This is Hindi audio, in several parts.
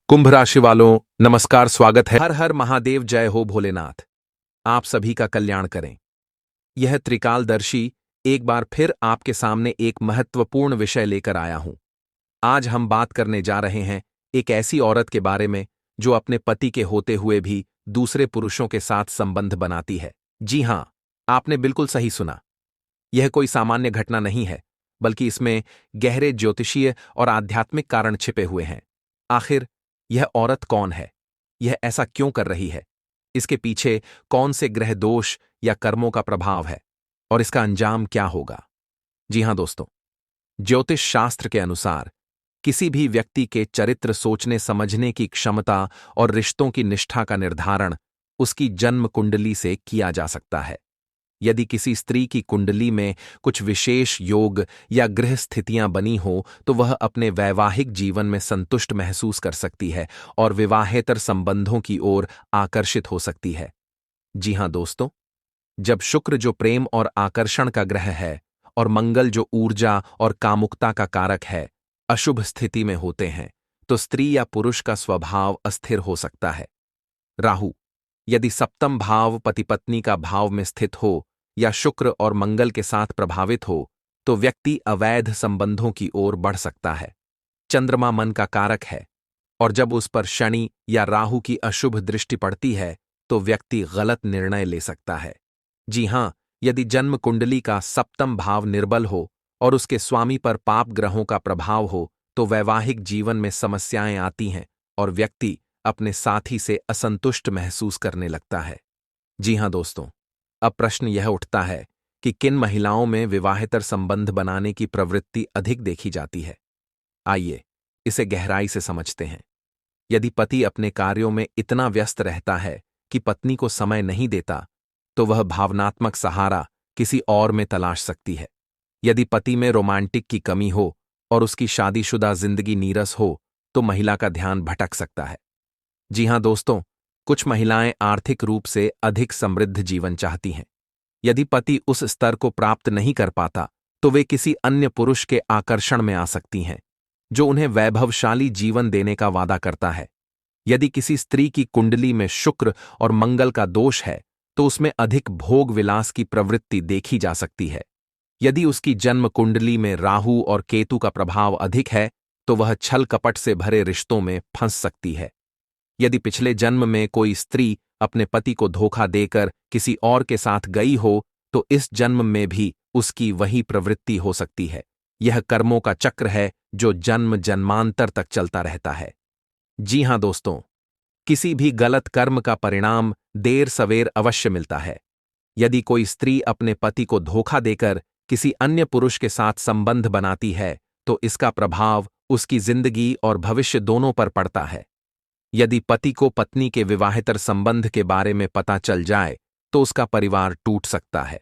कुंभ राशि वालों, नमस्कार। स्वागत है। हर हर महादेव, जय हो भोलेनाथ। आप सभी का कल्याण करें। यह त्रिकालदर्शी एक बार फिर आपके सामने एक महत्वपूर्ण विषय लेकर आया हूं। आज हम बात करने जा रहे हैं एक ऐसी औरत के बारे में जो अपने पति के होते हुए भी दूसरे पुरुषों के साथ संबंध बनाती है। जी हां, आपने बिल्कुल सही सुना। यह कोई सामान्य घटना नहीं है, बल्कि इसमें गहरे ज्योतिषीय और आध्यात्मिक कारण छिपे हुए हैं। आखिर यह औरत कौन है? यह ऐसा क्यों कर रही है? इसके पीछे कौन से ग्रह दोष या कर्मों का प्रभाव है और इसका अंजाम क्या होगा? जी हां दोस्तों, ज्योतिष शास्त्र के अनुसार किसी भी व्यक्ति के चरित्र, सोचने समझने की क्षमता और रिश्तों की निष्ठा का निर्धारण उसकी जन्म कुंडली से किया जा सकता है। यदि किसी स्त्री की कुंडली में कुछ विशेष योग या गृह स्थितियां बनी हो तो वह अपने वैवाहिक जीवन में संतुष्ट महसूस कर सकती है और विवाहेतर संबंधों की ओर आकर्षित हो सकती है। जी हां दोस्तों, जब शुक्र जो प्रेम और आकर्षण का ग्रह है और मंगल जो ऊर्जा और कामुकता का कारक है, अशुभ स्थिति में होते हैं तो स्त्री या पुरुष का स्वभाव अस्थिर हो सकता है। राहु यदि सप्तम भाव पति पत्नी का भाव में स्थित हो या शुक्र और मंगल के साथ प्रभावित हो तो व्यक्ति अवैध संबंधों की ओर बढ़ सकता है। चंद्रमा मन का कारक है और जब उस पर शनि या राहु की अशुभ दृष्टि पड़ती है तो व्यक्ति गलत निर्णय ले सकता है। जी हां, यदि जन्म कुंडली का सप्तम भाव निर्बल हो और उसके स्वामी पर पाप ग्रहों का प्रभाव हो तो वैवाहिक जीवन में समस्याएं आती हैं और व्यक्ति अपने साथी से असंतुष्ट महसूस करने लगता है। जी हां दोस्तों, अब प्रश्न यह उठता है कि किन महिलाओं में विवाहेतर संबंध बनाने की प्रवृत्ति अधिक देखी जाती है। आइए इसे गहराई से समझते हैं। यदि पति अपने कार्यों में इतना व्यस्त रहता है कि पत्नी को समय नहीं देता तो वह भावनात्मक सहारा किसी और में तलाश सकती है। यदि पति में रोमांटिक की कमी हो और उसकी शादीशुदा जिंदगी नीरस हो तो महिला का ध्यान भटक सकता है। जी हां दोस्तों, कुछ महिलाएं आर्थिक रूप से अधिक समृद्ध जीवन चाहती हैं। यदि पति उस स्तर को प्राप्त नहीं कर पाता तो वे किसी अन्य पुरुष के आकर्षण में आ सकती हैं जो उन्हें वैभवशाली जीवन देने का वादा करता है। यदि किसी स्त्री की कुंडली में शुक्र और मंगल का दोष है तो उसमें अधिक भोग विलास की प्रवृत्ति देखी जा सकती है। यदि उसकी जन्म कुंडली में राहु और केतु का प्रभाव अधिक है तो वह छल कपट से भरे रिश्तों में फंस सकती है। यदि पिछले जन्म में कोई स्त्री अपने पति को धोखा देकर किसी और के साथ गई हो तो इस जन्म में भी उसकी वही प्रवृत्ति हो सकती है। यह कर्मों का चक्र है जो जन्म जन्मांतर तक चलता रहता है। जी हां दोस्तों, किसी भी गलत कर्म का परिणाम देर सवेर अवश्य मिलता है। यदि कोई स्त्री अपने पति को धोखा देकर किसी अन्य पुरुष के साथ संबंध बनाती है तो इसका प्रभाव उसकी जिंदगी और भविष्य दोनों पर पड़ता है। यदि पति को पत्नी के विवाहेतर संबंध के बारे में पता चल जाए तो उसका परिवार टूट सकता है।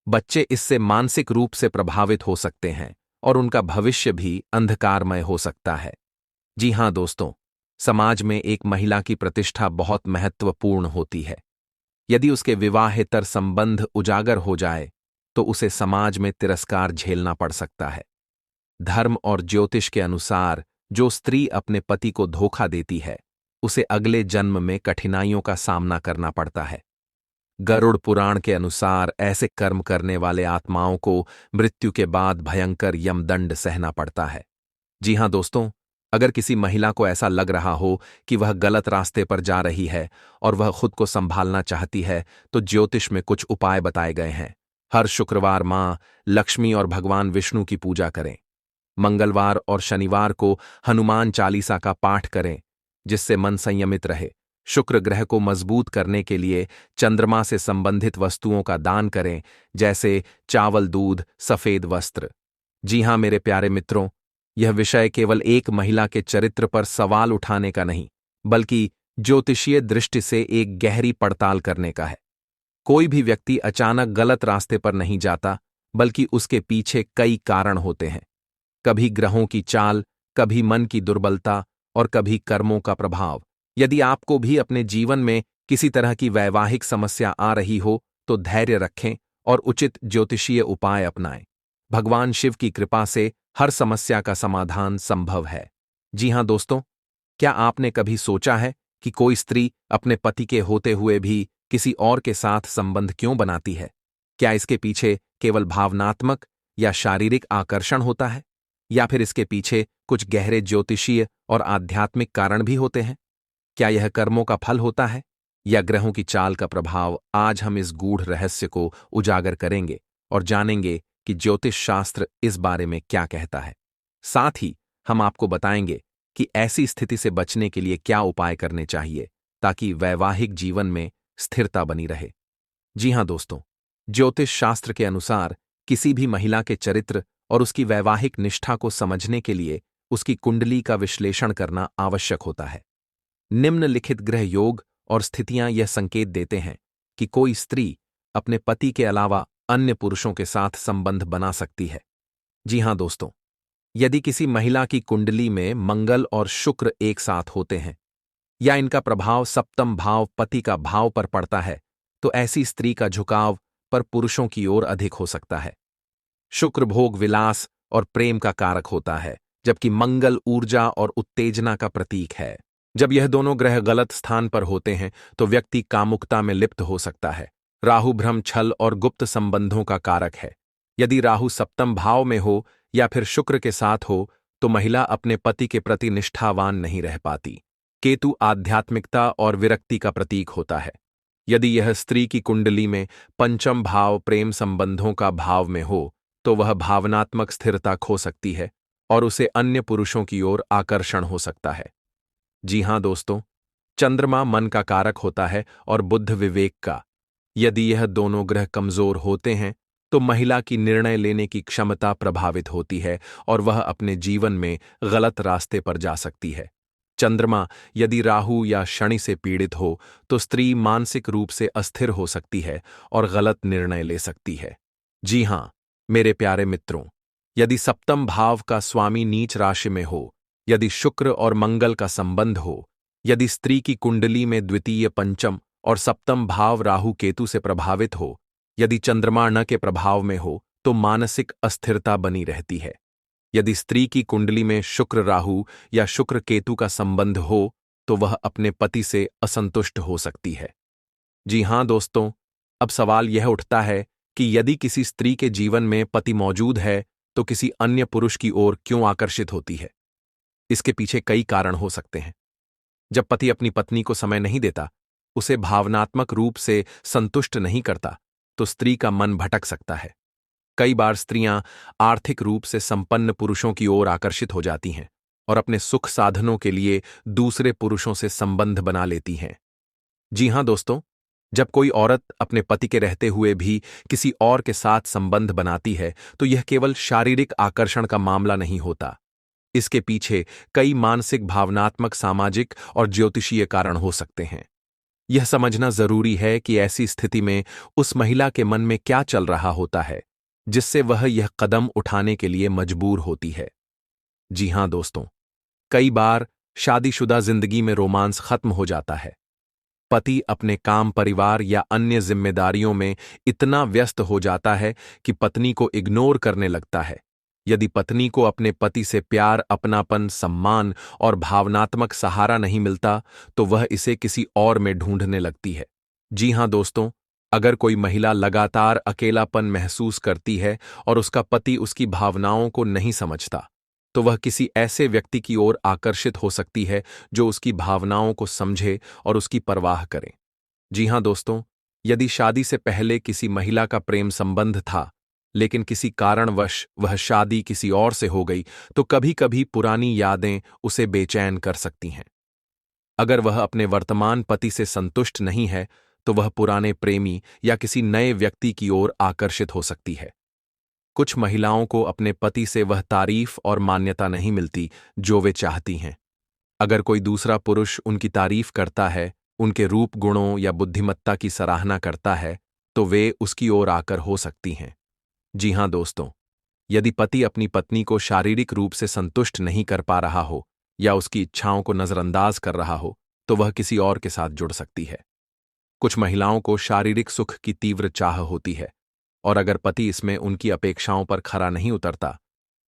बच्चे इससे मानसिक रूप से प्रभावित हो सकते हैं और उनका भविष्य भी अंधकारमय हो सकता है। जी हां दोस्तों, समाज में एक महिला की प्रतिष्ठा बहुत महत्वपूर्ण होती है। यदि उसके विवाहेतर संबंध उजागर हो जाए तो उसे समाज में तिरस्कार झेलना पड़ सकता है। धर्म और ज्योतिष के अनुसार जो स्त्री अपने पति को धोखा देती है उसे अगले जन्म में कठिनाइयों का सामना करना पड़ता है। गरुड़ पुराण के अनुसार ऐसे कर्म करने वाले आत्माओं को मृत्यु के बाद भयंकर यमदंड सहना पड़ता है। जी हां दोस्तों, अगर किसी महिला को ऐसा लग रहा हो कि वह गलत रास्ते पर जा रही है और वह खुद को संभालना चाहती है तो ज्योतिष में कुछ उपाय बताए गए हैं। हर शुक्रवार मां लक्ष्मी और भगवान विष्णु की पूजा करें। मंगलवार और शनिवार को हनुमान चालीसा का पाठ करें जिससे मन संयमित रहे। शुक्र ग्रह को मजबूत करने के लिए चंद्रमा से संबंधित वस्तुओं का दान करें, जैसे चावल, दूध, सफेद वस्त्र। जी हां मेरे प्यारे मित्रों, यह विषय केवल एक महिला के चरित्र पर सवाल उठाने का नहीं, बल्कि ज्योतिषीय दृष्टि से एक गहरी पड़ताल करने का है। कोई भी व्यक्ति अचानक गलत रास्ते पर नहीं जाता, बल्कि उसके पीछे कई कारण होते हैं। कभी ग्रहों की चाल, कभी मन की दुर्बलता और कभी कर्मों का प्रभाव। यदि आपको भी अपने जीवन में किसी तरह की वैवाहिक समस्या आ रही हो तो धैर्य रखें और उचित ज्योतिषीय उपाय अपनाएं। भगवान शिव की कृपा से हर समस्या का समाधान संभव है। जी हां दोस्तों, क्या आपने कभी सोचा है कि कोई स्त्री अपने पति के होते हुए भी किसी और के साथ संबंध क्यों बनाती है? क्या इसके पीछे केवल भावनात्मक या शारीरिक आकर्षण होता है, या फिर इसके पीछे कुछ गहरे ज्योतिषीय और आध्यात्मिक कारण भी होते हैं? क्या यह कर्मों का फल होता है या ग्रहों की चाल का प्रभाव? आज हम इस गूढ़ रहस्य को उजागर करेंगे और जानेंगे कि ज्योतिष शास्त्र इस बारे में क्या कहता है। साथ ही हम आपको बताएंगे कि ऐसी स्थिति से बचने के लिए क्या उपाय करने चाहिए ताकि वैवाहिक जीवन में स्थिरता बनी रहे। जी हां दोस्तों, ज्योतिष शास्त्र के अनुसार किसी भी महिला के चरित्र और उसकी वैवाहिक निष्ठा को समझने के लिए उसकी कुंडली का विश्लेषण करना आवश्यक होता है। निम्नलिखित ग्रह योग और स्थितियां यह संकेत देते हैं कि कोई स्त्री अपने पति के अलावा अन्य पुरुषों के साथ संबंध बना सकती है। जी हां दोस्तों, यदि किसी महिला की कुंडली में मंगल और शुक्र एक साथ होते हैं या इनका प्रभाव सप्तम भाव पति का भाव पर पड़ता है, तो ऐसी स्त्री का झुकाव पर पुरुषों की ओर अधिक हो सकता है। शुक्र भोग विलास और प्रेम का कारक होता है, जबकि मंगल ऊर्जा और उत्तेजना का प्रतीक है। जब यह दोनों ग्रह गलत स्थान पर होते हैं तो व्यक्ति कामुकता में लिप्त हो सकता है। राहु भ्रम, छल और गुप्त संबंधों का कारक है। यदि राहु सप्तम भाव में हो या फिर शुक्र के साथ हो तो महिला अपने पति के प्रति निष्ठावान नहीं रह पाती। केतु आध्यात्मिकता और विरक्ति का प्रतीक होता है। यदि यह स्त्री की कुंडली में पंचम भाव प्रेम संबंधों का भाव में हो तो वह भावनात्मक स्थिरता खो सकती है और उसे अन्य पुरुषों की ओर आकर्षण हो सकता है। जी हां दोस्तों, चंद्रमा मन का कारक होता है और बुध विवेक का। यदि यह दोनों ग्रह कमजोर होते हैं तो महिला की निर्णय लेने की क्षमता प्रभावित होती है और वह अपने जीवन में गलत रास्ते पर जा सकती है। चंद्रमा यदि राहु या शनि से पीड़ित हो तो स्त्री मानसिक रूप से अस्थिर हो सकती है और गलत निर्णय ले सकती है। जी हां मेरे प्यारे मित्रों, यदि सप्तम भाव का स्वामी नीच राशि में हो, यदि शुक्र और मंगल का संबंध हो, यदि स्त्री की कुंडली में द्वितीय पंचम और सप्तम भाव राहु केतु से प्रभावित हो, यदि चंद्रमा न के प्रभाव में हो तो मानसिक अस्थिरता बनी रहती है। यदि स्त्री की कुंडली में शुक्र राहु या शुक्र केतु का संबंध हो तो वह अपने पति से असंतुष्ट हो सकती है। जी हां दोस्तों, अब सवाल यह उठता है कि यदि किसी स्त्री के जीवन में पति मौजूद है तो किसी अन्य पुरुष की ओर क्यों आकर्षित होती है? इसके पीछे कई कारण हो सकते हैं। जब पति अपनी पत्नी को समय नहीं देता, उसे भावनात्मक रूप से संतुष्ट नहीं करता, तो स्त्री का मन भटक सकता है। कई बार स्त्रियां आर्थिक रूप से संपन्न पुरुषों की ओर आकर्षित हो जाती हैं और अपने सुख साधनों के लिए दूसरे पुरुषों से संबंध बना लेती हैं। जी हां दोस्तों, जब कोई औरत अपने पति के रहते हुए भी किसी और के साथ संबंध बनाती है तो यह केवल शारीरिक आकर्षण का मामला नहीं होता। इसके पीछे कई मानसिक, भावनात्मक, सामाजिक और ज्योतिषीय कारण हो सकते हैं। यह समझना जरूरी है कि ऐसी स्थिति में उस महिला के मन में क्या चल रहा होता है जिससे वह यह कदम उठाने के लिए मजबूर होती है। जी हां दोस्तों, कई बार शादीशुदा जिंदगी में रोमांस खत्म हो जाता है। पति अपने काम, परिवार या अन्य जिम्मेदारियों में इतना व्यस्त हो जाता है कि पत्नी को इग्नोर करने लगता है। यदि पत्नी को अपने पति से प्यार, अपनापन, सम्मान और भावनात्मक सहारा नहीं मिलता तो वह इसे किसी और में ढूंढने लगती है। जी हां दोस्तों, अगर कोई महिला लगातार अकेलापन महसूस करती है और उसका पति उसकी भावनाओं को नहीं समझता, तो वह किसी ऐसे व्यक्ति की ओर आकर्षित हो सकती है जो उसकी भावनाओं को समझे और उसकी परवाह करे। जी हां दोस्तों, यदि शादी से पहले किसी महिला का प्रेम संबंध था लेकिन किसी कारणवश वह शादी किसी और से हो गई तो कभी-कभी पुरानी यादें उसे बेचैन कर सकती हैं। अगर वह अपने वर्तमान पति से संतुष्ट नहीं है तो वह पुराने प्रेमी या किसी नए व्यक्ति की ओर आकर्षित हो सकती है। कुछ महिलाओं को अपने पति से वह तारीफ और मान्यता नहीं मिलती जो वे चाहती हैं। अगर कोई दूसरा पुरुष उनकी तारीफ करता है, उनके रूप, गुणों या बुद्धिमत्ता की सराहना करता है, तो वे उसकी ओर आकर हो सकती हैं। जी हां दोस्तों, यदि पति अपनी पत्नी को शारीरिक रूप से संतुष्ट नहीं कर पा रहा हो या उसकी इच्छाओं को नजरअंदाज कर रहा हो, तो वह किसी और के साथ जुड़ सकती है। कुछ महिलाओं को शारीरिक सुख की तीव्र चाह होती है और अगर पति इसमें उनकी अपेक्षाओं पर खरा नहीं उतरता,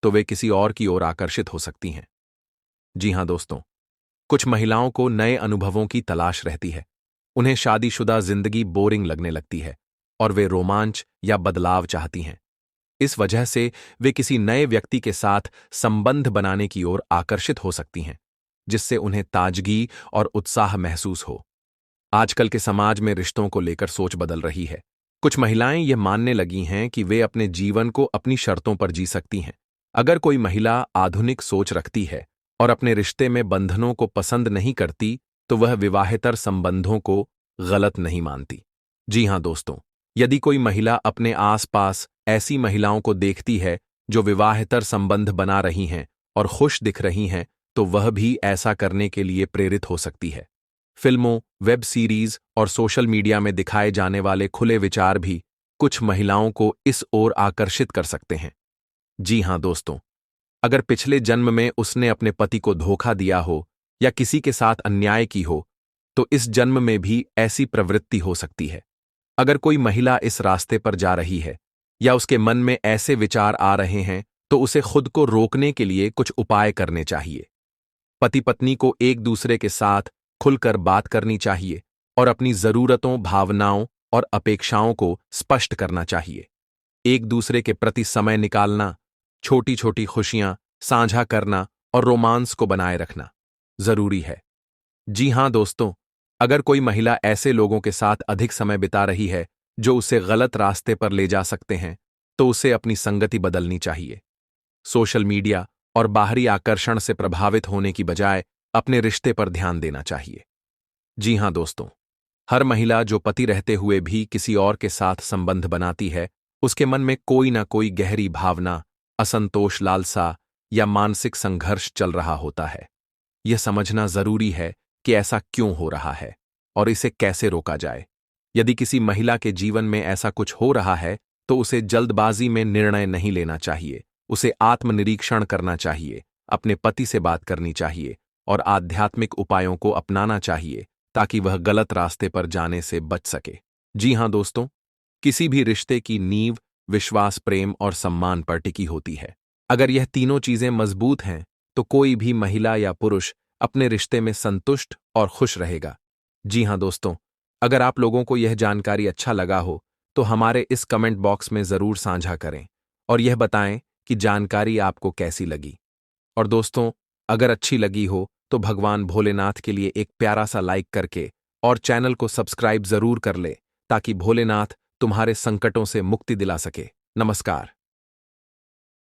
तो वे किसी और की ओर आकर्षित हो सकती हैं। जी हां दोस्तों, कुछ महिलाओं को नए अनुभवों की तलाश रहती है। उन्हें शादीशुदा जिंदगी बोरिंग लगने लगती है और वे रोमांच या बदलाव चाहती हैं। इस वजह से वे किसी नए व्यक्ति के साथ संबंध बनाने की ओर आकर्षित हो सकती हैं, जिससे उन्हें ताजगी और उत्साह महसूस हो। आजकल के समाज में रिश्तों को लेकर सोच बदल रही है। कुछ महिलाएं ये मानने लगी हैं कि वे अपने जीवन को अपनी शर्तों पर जी सकती हैं। अगर कोई महिला आधुनिक सोच रखती है और अपने रिश्ते में बंधनों को पसंद नहीं करती, तो वह विवाहेतर संबंधों को गलत नहीं मानती। जी हां दोस्तों, यदि कोई महिला अपने आसपास ऐसी महिलाओं को देखती है जो विवाहेतर संबंध बना रही हैं और खुश दिख रही हैं, तो वह भी ऐसा करने के लिए प्रेरित हो सकती है। फिल्मों, वेब सीरीज और सोशल मीडिया में दिखाए जाने वाले खुले विचार भी कुछ महिलाओं को इस ओर आकर्षित कर सकते हैं। जी हां दोस्तों, अगर पिछले जन्म में उसने अपने पति को धोखा दिया हो या किसी के साथ अन्याय की हो, तो इस जन्म में भी ऐसी प्रवृत्ति हो सकती है। अगर कोई महिला इस रास्ते पर जा रही है या उसके मन में ऐसे विचार आ रहे हैं, तो उसे खुद को रोकने के लिए कुछ उपाय करने चाहिए। पति पत्नी को एक दूसरे के साथ खुलकर बात करनी चाहिए और अपनी जरूरतों, भावनाओं और अपेक्षाओं को स्पष्ट करना चाहिए। एक दूसरे के प्रति समय निकालना, छोटी छोटी खुशियां साझा करना और रोमांस को बनाए रखना जरूरी है। जी हां दोस्तों, अगर कोई महिला ऐसे लोगों के साथ अधिक समय बिता रही है जो उसे गलत रास्ते पर ले जा सकते हैं, तो उसे अपनी संगति बदलनी चाहिए। सोशल मीडिया और बाहरी आकर्षण से प्रभावित होने की बजाय अपने रिश्ते पर ध्यान देना चाहिए। जी हां दोस्तों, हर महिला जो पति रहते हुए भी किसी और के साथ संबंध बनाती है, उसके मन में कोई ना कोई गहरी भावना, असंतोष, लालसा या मानसिक संघर्ष चल रहा होता है। यह समझना जरूरी है कि ऐसा क्यों हो रहा है और इसे कैसे रोका जाए। यदि किसी महिला के जीवन में ऐसा कुछ हो रहा है, तो उसे जल्दबाजी में निर्णय नहीं लेना चाहिए। उसे आत्मनिरीक्षण करना चाहिए, अपने पति से बात करनी चाहिए और आध्यात्मिक उपायों को अपनाना चाहिए ताकि वह गलत रास्ते पर जाने से बच सके। जी हां दोस्तों, किसी भी रिश्ते की नींव विश्वास, प्रेम और सम्मान पर टिकी होती है। अगर यह तीनों चीजें मजबूत हैं, तो कोई भी महिला या पुरुष अपने रिश्ते में संतुष्ट और खुश रहेगा। जी हां दोस्तों, अगर आप लोगों को यह जानकारी अच्छा लगा हो, तो हमारे इस कमेंट बॉक्स में जरूर साझा करें और यह बताएं कि जानकारी आपको कैसी लगी। और दोस्तों, अगर अच्छी लगी हो तो भगवान भोलेनाथ के लिए एक प्यारा सा लाइक करके और चैनल को सब्सक्राइब जरूर कर ले, ताकि भोलेनाथ तुम्हारे संकटों से मुक्ति दिला सके। नमस्कार।